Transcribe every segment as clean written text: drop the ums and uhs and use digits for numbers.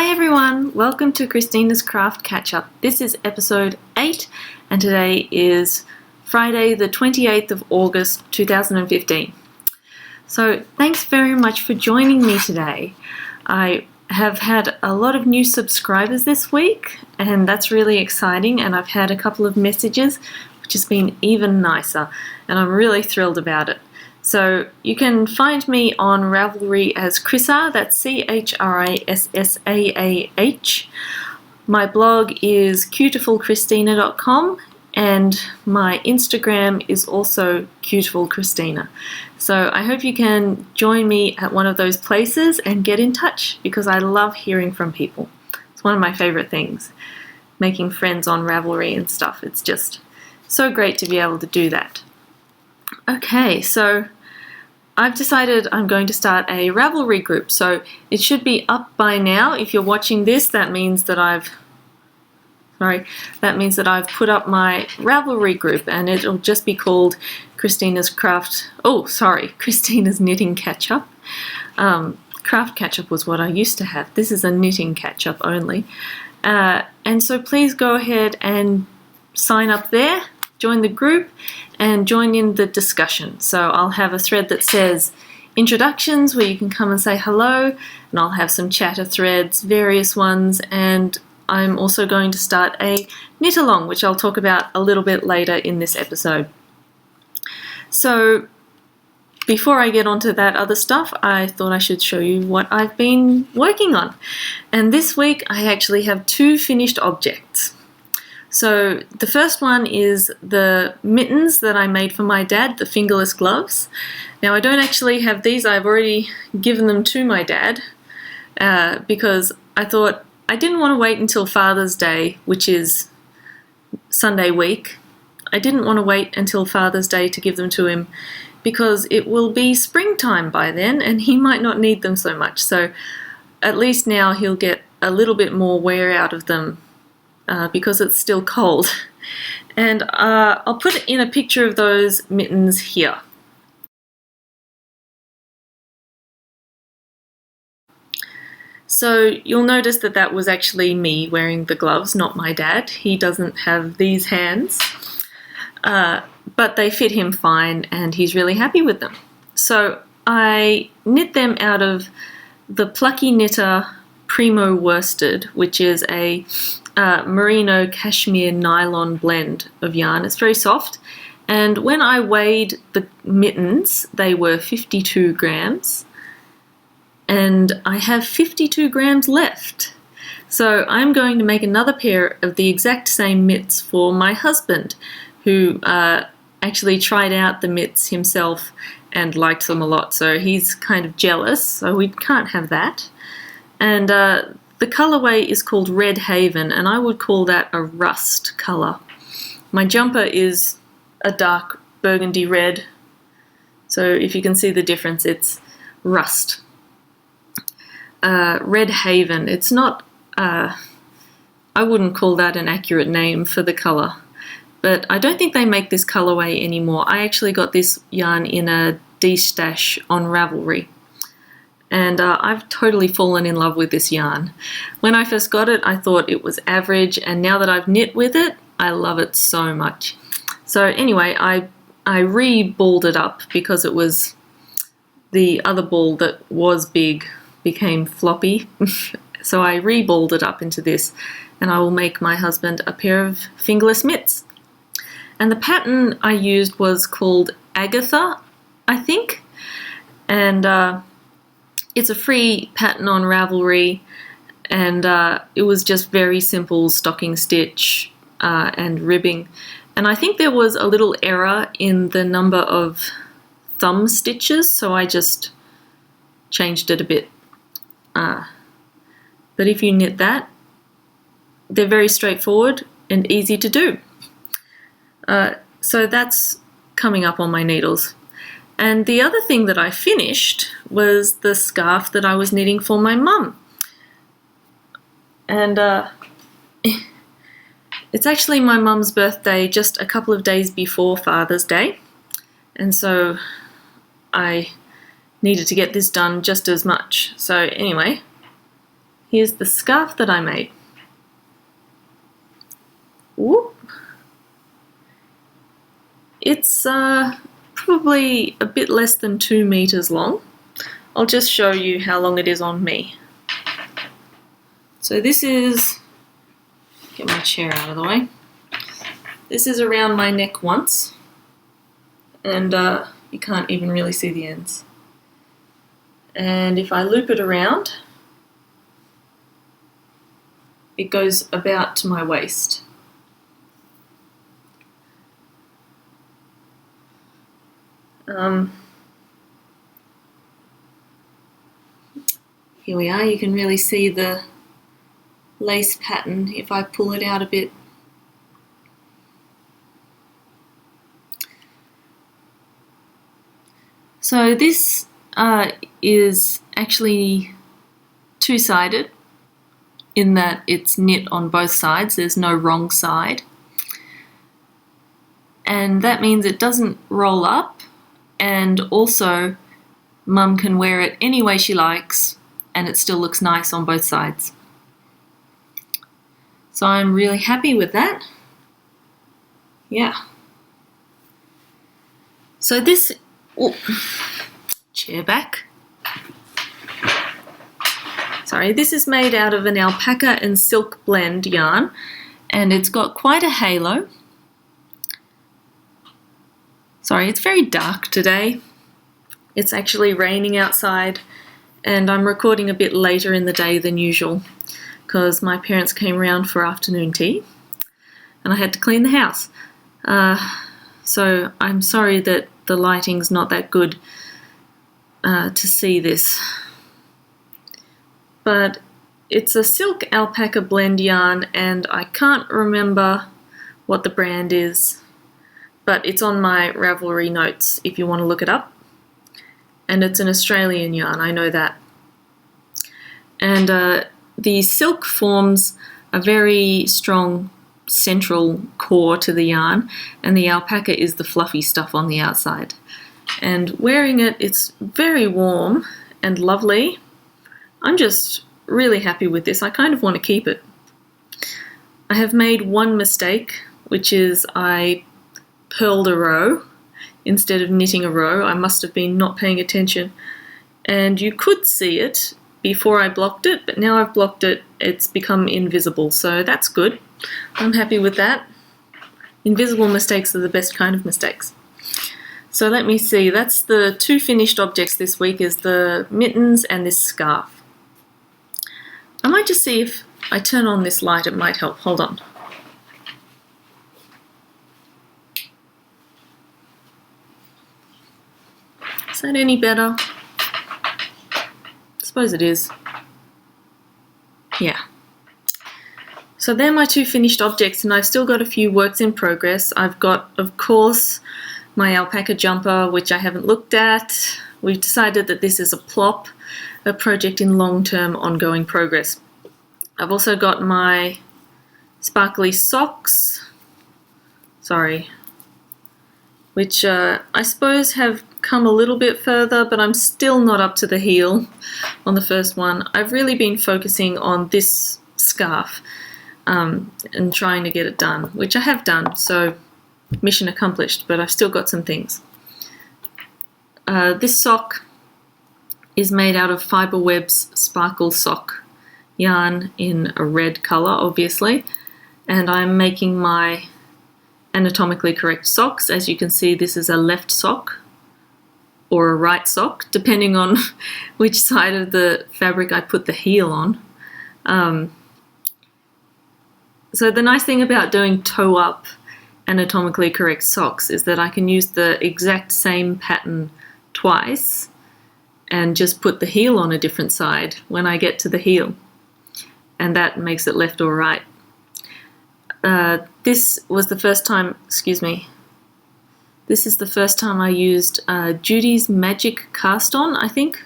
Hi everyone, welcome to Christina's Craft Catch-Up. This is episode 8 and today is Friday the 28th of August 2015. So thanks very much for joining me today. I have had a lot of new subscribers this week and that's really exciting, and I've had a couple of messages which has been even nicer and I'm really thrilled about it. So you can find me on Ravelry as Chrissa, that's CHRISSAAH. My blog is cutifulchristina.com and my Instagram is also cutifulchristina. So I hope you can join me at one of those places and get in touch because I love hearing from people. It's one of my favorite things, making friends on Ravelry and stuff. It's just so great to be able to do that. Okay, so I've decided I'm going to start a Ravelry group, so it should be up by now. If you're watching this, that means that I've put up my Ravelry group, and it'll just be called Christina's Knitting Catch-Up. Craft Catch-Up was what I used to have. This is a knitting catch-up only. And so please go ahead and sign up there, join the group, and join in the discussion. So I'll have a thread that says introductions where you can come and say hello, and I'll have some chatter threads, various ones, and I'm also going to start a knit along, which I'll talk about a little bit later in this episode. So before I get onto that other stuff, I thought I should show you what I've been working on. And this week I actually have 2 finished objects. So the first one is the mittens that I made for my dad, the fingerless gloves. Now I don't actually have these, I've already given them to my dad because I thought I didn't want to wait until Father's Day, which is Sunday week. I didn't want to wait until Father's Day to give them to him because it will be springtime by then and he might not need them so much. So at least now he'll get a little bit more wear out of them because it's still cold. And I'll put in a picture of those mittens here. So you'll notice that that was actually me wearing the gloves, not my dad. He doesn't have these hands, but they fit him fine and he's really happy with them. So I knit them out of the Plucky Knitter Primo Worsted, which is a merino cashmere nylon blend of yarn. It's very soft, and when I weighed the mittens they were 52 grams and I have 52 grams left. So I'm going to make another pair of the exact same mitts for my husband, who actually tried out the mitts himself and liked them a lot, so he's kind of jealous, so we can't have that. And the colourway is called Red Haven, and I would call that a rust colour. My jumper is a dark burgundy red, so if you can see the difference, it's rust. Red Haven, it's not, I wouldn't call that an accurate name for the colour, but I don't think they make this colourway anymore. I actually got this yarn in a D-stash on Ravelry. And I've totally fallen in love with this yarn. When I first got it, I thought it was average, and now that I've knit with it, I love it so much. So anyway, I re-balled it up because it was the other ball that was big became floppy. So I re-balled it up into this, and I will make my husband a pair of fingerless mitts. And the pattern I used was called Agatha, I think, and it's a free pattern on Ravelry, and it was just very simple stocking stitch and ribbing. And I think there was a little error in the number of thumb stitches, so I just changed it a bit. But if you knit that, they're very straightforward and easy to do. So that's coming up on my needles. And the other thing that I finished was the scarf that I was knitting for my mum. And it's actually my mum's birthday just a couple of days before Father's Day. And so I needed to get this done just as much. So anyway, Here's the scarf that I made. Whoop. It's probably a bit less than 2 meters long. I'll just show you how long it is on me. So this is, get my chair out of the way. This is around my neck once, and you can't even really see the ends. And if I loop it around, it goes about to my waist. Here we are, you can really see the lace pattern if I pull it out a bit. So this is actually two-sided in that it's knit on both sides, there's no wrong side. And that means it doesn't roll up, and also Mum can wear it any way she likes and it still looks nice on both sides. So I'm really happy with that. Yeah. So this, chair back. Sorry, this is made out of an alpaca and silk blend yarn, and it's got quite a halo. Sorry, it's very dark today. It's actually raining outside, and I'm recording a bit later in the day than usual because my parents came round for afternoon tea and I had to clean the house. So I'm sorry that the lighting's not that good to see this. But it's a silk alpaca blend yarn, and I can't remember what the brand is, but it's on my Ravelry notes if you want to look it up. And it's an Australian yarn, I know that. And the silk forms a very strong central core to the yarn, and the alpaca is the fluffy stuff on the outside. And wearing it, it's very warm and lovely. I'm just really happy with this. I kind of want to keep it. I have made one mistake, which is I purled a row instead of knitting a row. I must have been not paying attention, and you could see it before I blocked it, but now I've blocked it, it's become invisible, so that's good. I'm happy with that. Invisible mistakes are the best kind of mistakes. So let me see, that's the two finished objects this week, is the mittens and this scarf. I might just see if I turn on this light, it might help. Hold on. Is that any better? I suppose it is. Yeah. So they're my two finished objects, and I've still got a few works in progress. I've got, of course, my alpaca jumper, which I haven't looked at. We've decided that this is a plop, a project in long-term ongoing progress. I've also got my sparkly socks, which I suppose have come a little bit further, but I'm still not up to the heel on the first one. I've really been focusing on this scarf and trying to get it done, which I have done, so mission accomplished, but I've still got some things. This sock is made out of Fiberweb's Sparkle Sock yarn in a red colour, obviously, and I'm making my anatomically correct socks. As you can see, this is a left sock or a right sock, depending on which side of the fabric I put the heel on. So the nice thing about doing toe-up anatomically correct socks is that I can use the exact same pattern twice and just put the heel on a different side when I get to the heel, and that makes it left or right. This was the first time, this is the first time I used Judy's Magic Cast On, I think.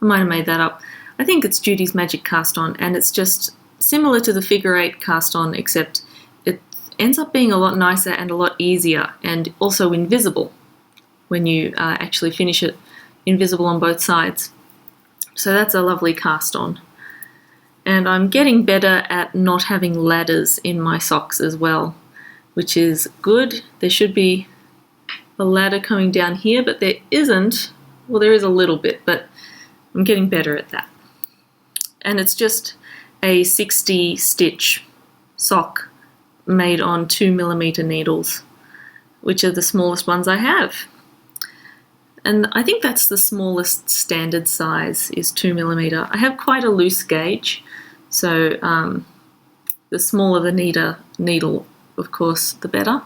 I might have made that up. I think it's Judy's Magic Cast On, and it's just similar to the figure 8 cast on, except it ends up being a lot nicer and a lot easier, and also invisible when you actually finish it, invisible on both sides. So that's a lovely cast on. And I'm getting better at not having ladders in my socks as well, which is good. There should be a ladder coming down here, but there isn't. Well, there is a little bit, but I'm getting better at that. And it's just a 60 stitch sock made on 2mm needles, which are the smallest ones I have. And I think that's the smallest standard size is 2mm. I have quite a loose gauge, so the smaller the needle, of course, the better.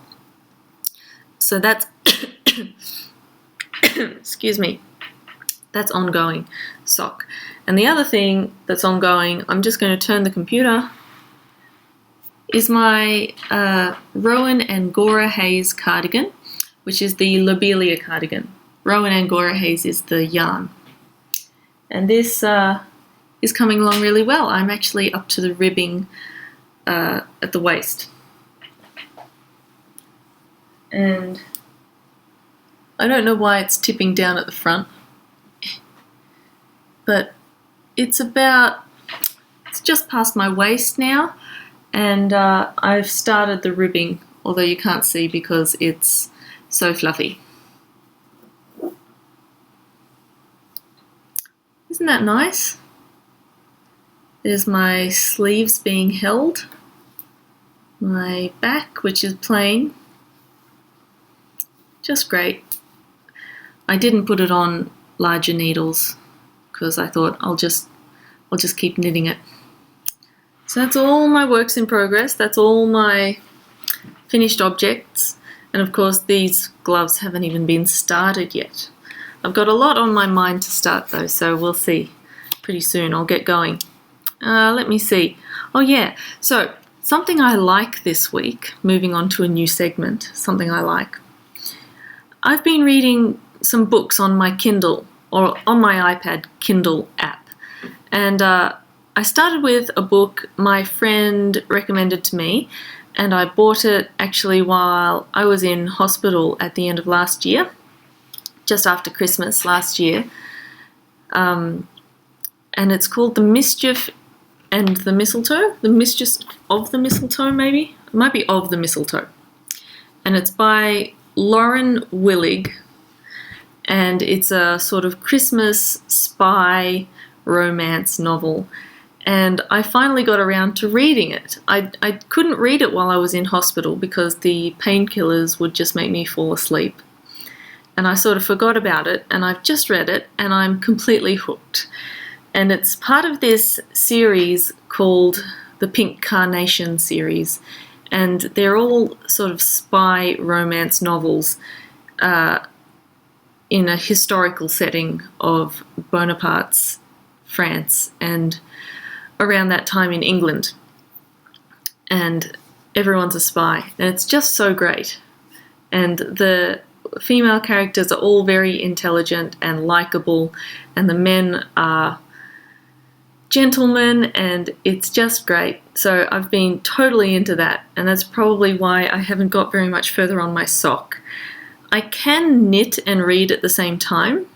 So that's, excuse me, that's ongoing sock. And the other thing that's ongoing, I'm just going to turn the computer, is my Rowan Angora Haze cardigan, which is the Lobelia cardigan. Rowan Angora Haze is the yarn. And this is coming along really well. I'm actually up to the ribbing at the waist. And I don't know why it's tipping down at the front, but it's just past my waist now, and I've started the ribbing, although you can't see because it's so fluffy. Isn't that nice? There's my sleeves being held, my back, which is plain. Just great. I didn't put it on larger needles because I thought I'll just keep knitting it. So that's all my works in progress. That's all my finished objects. And of course these gloves haven't even been started yet. I've got a lot on my mind to start though, so we'll see. Pretty soon I'll get going. Let me see. Oh yeah, so something I like this week, moving on to a new segment, something I like. I've been reading some books on my Kindle, or on my iPad Kindle app. And I started with a book my friend recommended to me, and I bought it actually while I was in hospital at the end of last year, just after Christmas last year. And it's called The Mischief and the Mistletoe. The Mischief of the Mistletoe, maybe? It might be Of the Mistletoe. And it's by Lauren Willig, and it's a sort of Christmas spy romance novel. And I finally got around to reading it. I couldn't read it while I was in hospital because the painkillers would just make me fall asleep. And I sort of forgot about it, and I've just read it, and I'm completely hooked. And it's part of this series called the Pink Carnation series. And they're all sort of spy romance novels in a historical setting of Bonaparte's France and around that time in England. And everyone's a spy. And it's just so great. And the female characters are all very intelligent and likable, and the men are gentlemen, and it's just great. So I've been totally into that, and that's probably why I haven't got very much further on my sock. I can knit and read at the same time,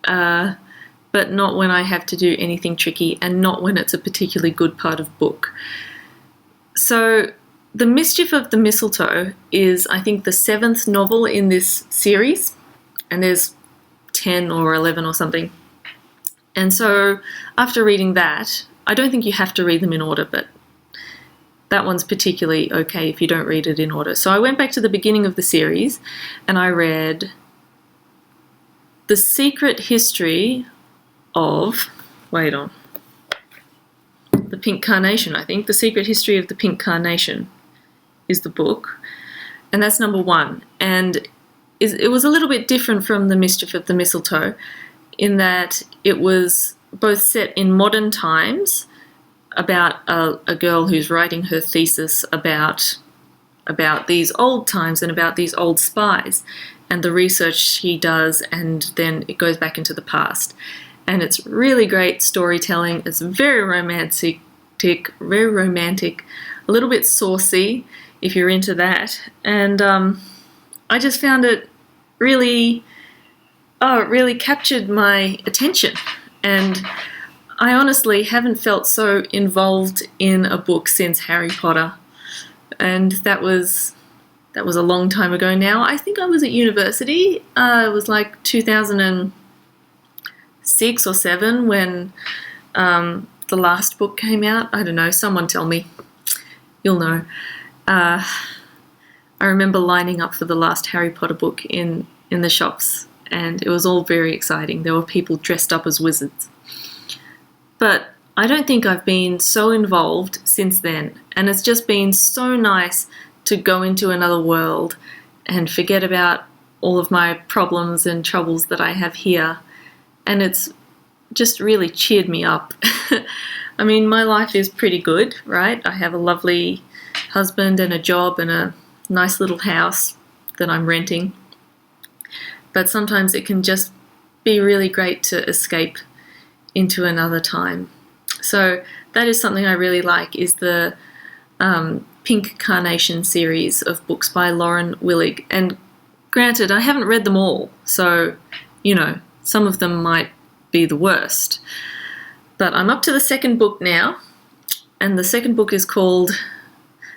but not when I have to do anything tricky, and not when it's a particularly good part of book. So The Mischief of the Mistletoe is, I think, the 7th novel in this series, and there's 10 or 11 or something. And so after reading that, I don't think you have to read them in order, but that one's particularly okay if you don't read it in order. So I went back to the beginning of the series and I read The Secret History of, The Pink Carnation, I think. The Secret History of the Pink Carnation is the book, and that's number 1. And it was a little bit different from The Mischief of the Mistletoe in that it was both set in modern times about a girl who's writing her thesis about these old times and about these old spies and the research she does, and then it goes back into the past. And it's really great storytelling. It's very romantic, a little bit saucy if you're into that. And I just found it really captured my attention. And I honestly haven't felt so involved in a book since Harry Potter, and that was a long time ago now. I think I was at university. It was like 2006 or 7 when the last book came out. I don't know. Someone tell me. You'll know. I remember lining up for the last Harry Potter book in the shops, and it was all very exciting. There were people dressed up as wizards. But I don't think I've been so involved since then, and it's just been so nice to go into another world and forget about all of my problems and troubles that I have here, and it's just really cheered me up. I mean, my life is pretty good, right? I have a lovely husband and a job and a nice little house that I'm renting, but sometimes it can just be really great to escape into another time. So that is something I really like, is the Pink Carnation series of books by Lauren Willig. And granted, I haven't read them all, so, you know, some of them might be the worst. But I'm up to the second book now, and the second book is called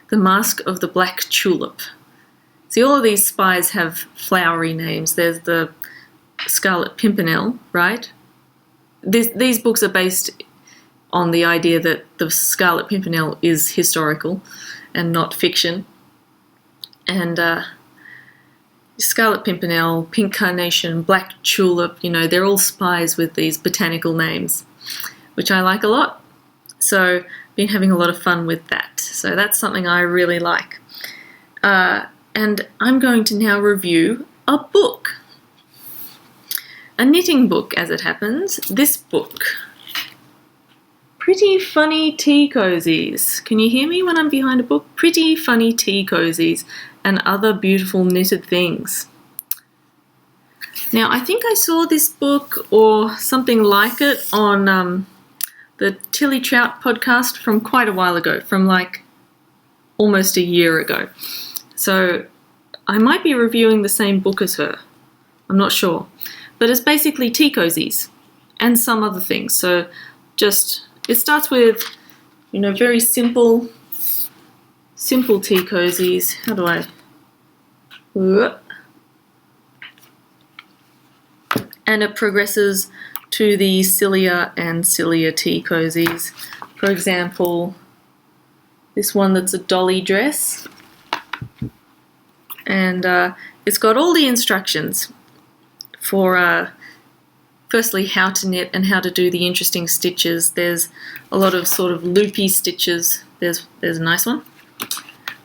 The Mask of the Black Tulip. See, all of these spies have flowery names. There's the Scarlet Pimpernel, right? These books are based on the idea that the Scarlet Pimpernel is historical and not fiction. And Scarlet Pimpernel, Pink Carnation, Black Tulip, you know, they're all spies with these botanical names, which I like a lot. So been having a lot of fun with that. So that's something I really like. And I'm going to now review a book. A knitting book, as it happens. This book. Pretty Funny Tea Cozies. Can you hear me when I'm behind a book? Pretty Funny Tea Cozies and Other Beautiful Knitted Things. Now, I think I saw this book or something like it on the Tilly Trout podcast from quite a while ago, from like almost a year ago. So I might be reviewing the same book as her. I'm not sure. But it's basically tea cozies and some other things. So it starts with, you know, very simple tea cozies. How do I... And it progresses to the sillier and sillier tea cozies. For example, this one that's a dolly dress. And it's got all the instructions for firstly how to knit and how to do the interesting stitches. There's a lot of sort of loopy stitches. There's a nice one.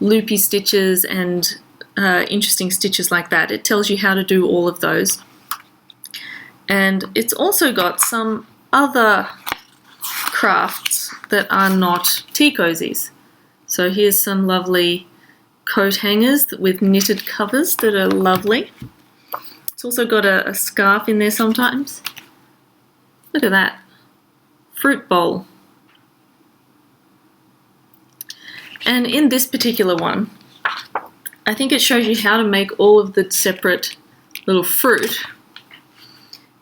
Loopy stitches and interesting stitches like that. It tells you how to do all of those. And it's also got some other crafts that are not tea cozies. So here's some lovely coat hangers with knitted covers that are lovely. It's also got a scarf in there sometimes. Look at that. Fruit bowl. And in this particular one, I think it shows you how to make all of the separate little fruit,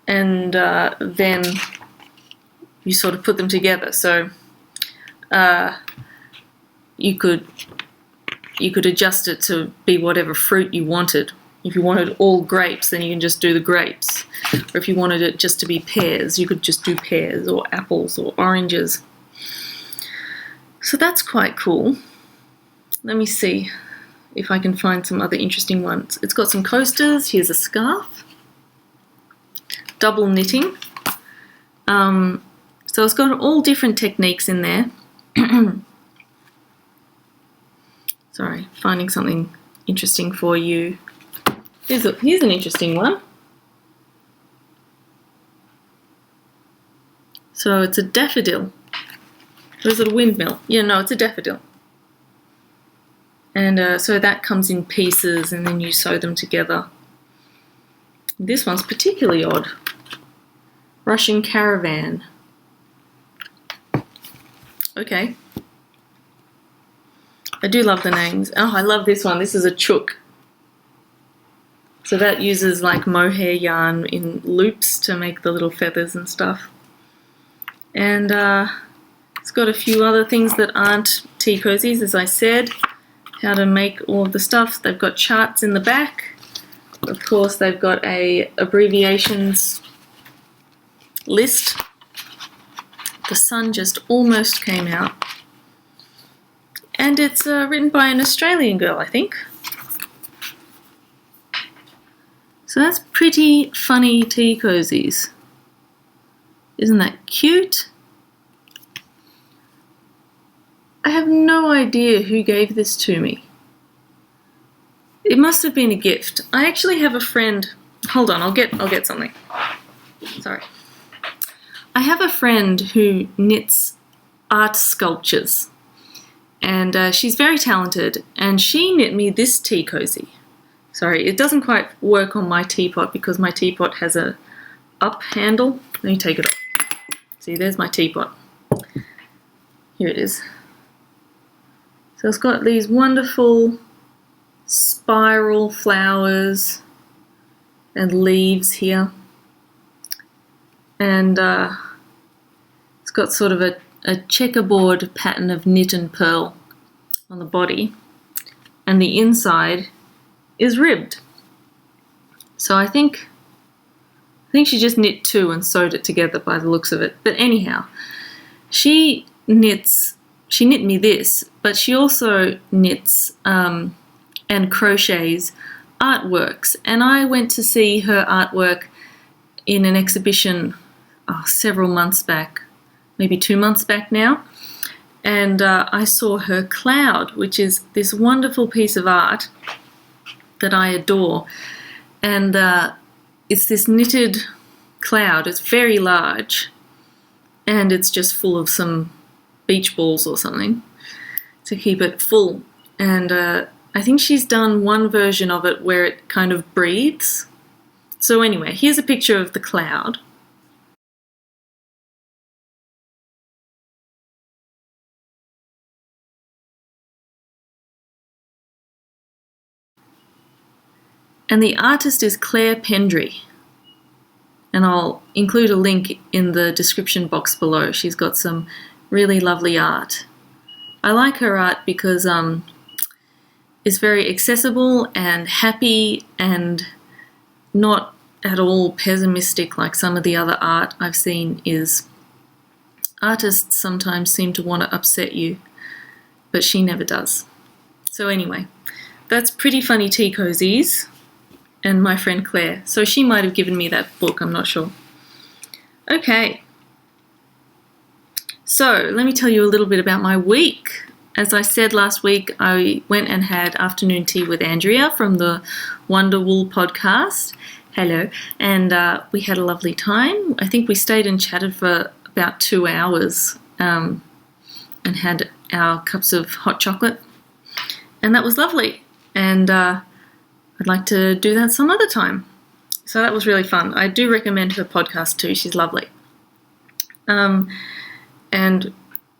and then you sort of put them together. So you could adjust it to be whatever fruit you wanted. If you wanted all grapes, then you can just do the grapes. Or if you wanted it just to be pears, you could just do pears, or apples, or oranges. So that's quite cool. Let me see if I can find some other interesting ones. It's got some coasters. Here's a scarf. Double knitting. So it's got all different techniques in there. Sorry, finding something interesting for you. Here's an interesting one. So it's a daffodil. Or is it a windmill? Yeah, no, it's a daffodil. And so that comes in pieces and then you sew them together. This one's particularly odd. Russian caravan. Okay. I do love the names. Oh, I love this one. This is a chook. So that uses like mohair yarn in loops to make the little feathers and stuff. And it's got a few other things that aren't tea cozies, as I said, how to make all of the stuff. They've got charts in the back. Of course, they've got a abbreviations list. The sun just almost came out. And it's written by an Australian girl, I think. So that's pretty funny tea cozies. Isn't that cute? I have no idea who gave this to me. It must have been a gift. I actually have a friend. Hold on, I'll get something. Sorry. I have a friend who knits art sculptures, and she's very talented, and she knit me this tea cozy. Sorry, it doesn't quite work on my teapot because my teapot has a up handle. Let me take it off. See, there's my teapot. Here it is. So it's got these wonderful spiral flowers and leaves here. And it's got sort of a checkerboard pattern of knit and purl on the body. And the inside is ribbed. So I think she just knit two and sewed it together by the looks of it. But anyhow, she knit me this, but she also knits and crochets artworks. And I went to see her artwork in an exhibition several months back, maybe 2 months back now. And I saw her cloud, which is this wonderful piece of art that I adore. And it's this knitted cloud. It's very large, and it's just full of some beach balls or something to keep it full. And I think she's done one version of it where it kind of breathes. So anyway, here's a picture of the cloud. And the artist is Claire Pendry. And I'll include a link in the description box below. She's got some really lovely art. I like her art because it's very accessible and happy and not at all pessimistic like some of the other art I've seen is. Artists sometimes seem to want to upset you, but she never does. So anyway, that's Pretty Funny Tea Cozies and my friend Claire. So she might have given me that book, I'm not sure. Okay. So let me tell you a little bit about my week. As I said last week, I went and had afternoon tea with Andrea from the Wonderwool podcast. Hello. And we had a lovely time. I think we stayed and chatted for about 2 hours and had our cups of hot chocolate. And that was lovely. And I'd like to do that some other time. So that was really fun. I do recommend her podcast too. She's lovely. And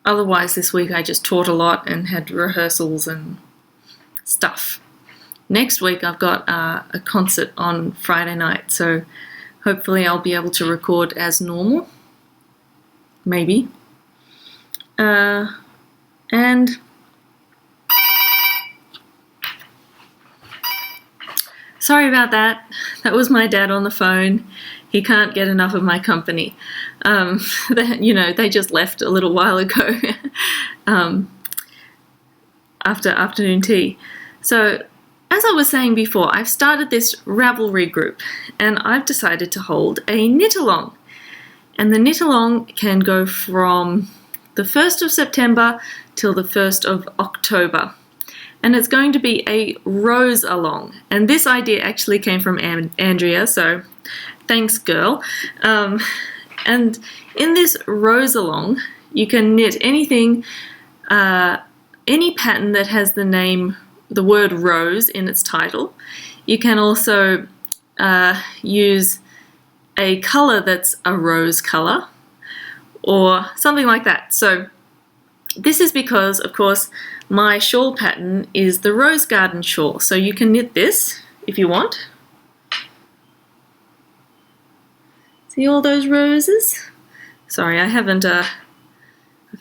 otherwise this week I just taught a lot and had rehearsals and stuff. Next week I've got a concert on Friday night, so hopefully I'll be able to record as normal. Maybe. And sorry about that. That was my dad on the phone. He can't get enough of my company. They just left a little while ago after afternoon tea. So, as I was saying before, I've started this Ravelry group, and I've decided to hold a knit-along. And the knit-along can go from the 1st of September till the 1st of October. And it's going to be a rose-along. And this idea actually came from Andrea, so thanks, girl. And in this rose-along, you can knit anything, any pattern that has the word rose in its title. You can also use a colour that's a rose colour or something like that. So this is because, of course, my shawl pattern is the Rose Garden shawl. So you can knit this if you want. See all those roses? Sorry, I haven't, I've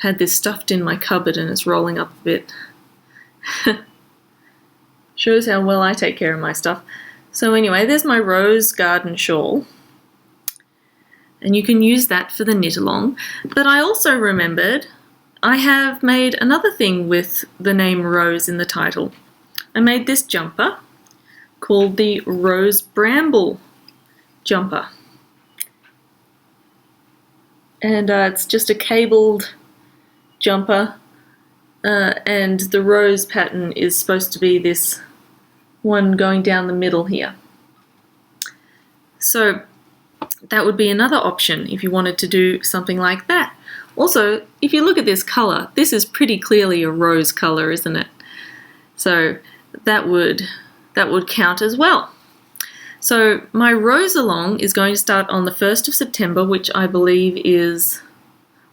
had this stuffed in my cupboard and it's rolling up a bit. Shows how well I take care of my stuff. So anyway, there's my rose garden shawl. And you can use that for the knit along. But I also remembered I have made another thing with the name Rose in the title. I made this jumper called the Rose Bramble jumper. And it's just a cabled jumper, and the rose pattern is supposed to be this one going down the middle here. So that would be another option if you wanted to do something like that. Also, if you look at this color, this is pretty clearly a rose color, isn't it? So that would count as well. So my rose along is going to start on the 1st of September, which I believe is,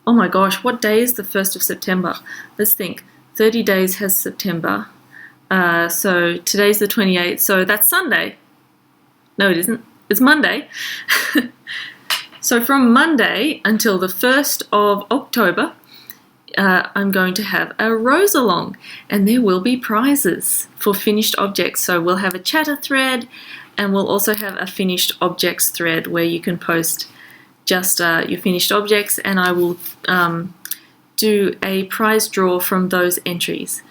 oh my gosh, what day is the 1st of September? Let's think. 30 days has September. So today's the 28th, so that's Sunday. No, it isn't. It's Monday. So from Monday until the 1st of October, I'm going to have a rose along, and there will be prizes for finished objects. So we'll have a chatter thread, and we'll also have a finished objects thread where you can post just your finished objects, and I will do a prize draw from those entries.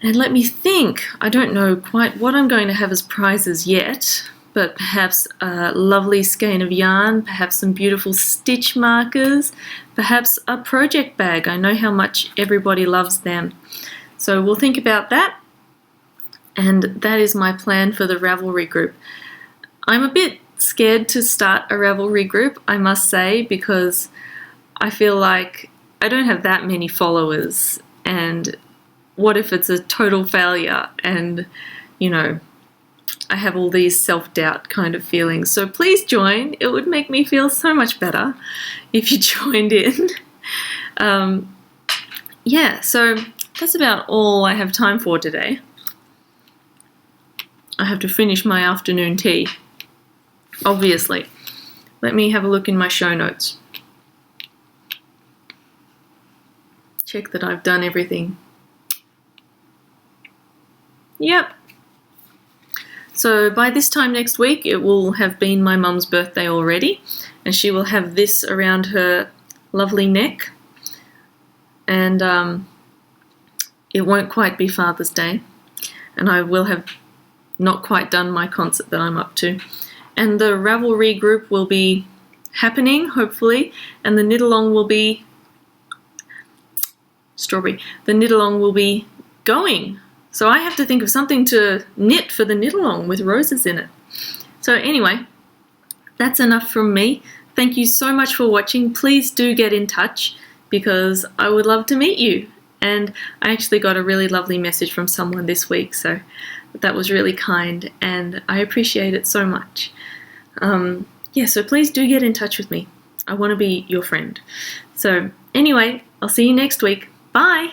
And let me think, I don't know quite what I'm going to have as prizes yet, but perhaps a lovely skein of yarn, perhaps some beautiful stitch markers, perhaps a project bag. I know how much everybody loves them. So we'll think about that. And that is my plan for the Ravelry group. I'm a bit scared to start a Ravelry group, I must say, because I feel like I don't have that many followers, and what if it's a total failure, and you know, I have all these self-doubt kind of feelings. So please join. It would make me feel so much better if you joined in. Yeah, so that's about all I have time for today. I have to finish my afternoon tea, obviously. Let me have a look in my show notes. Check that I've done everything. Yep. So by this time next week, it will have been my mum's birthday already, and she will have this around her lovely neck. And it won't quite be Father's Day, and I will have not quite done my concert that I'm up to. And the Ravelry group will be happening, hopefully, and the knit along will be strawberry. The knit along will be going. So I have to think of something to knit for the knit along with roses in it. So anyway, that's enough from me. Thank you so much for watching. Please do get in touch because I would love to meet you. And I actually got a really lovely message from someone this week, so that was really kind and I appreciate it so much. Yeah, so please do get in touch with me. I want to be your friend. So anyway, I'll see you next week. Bye!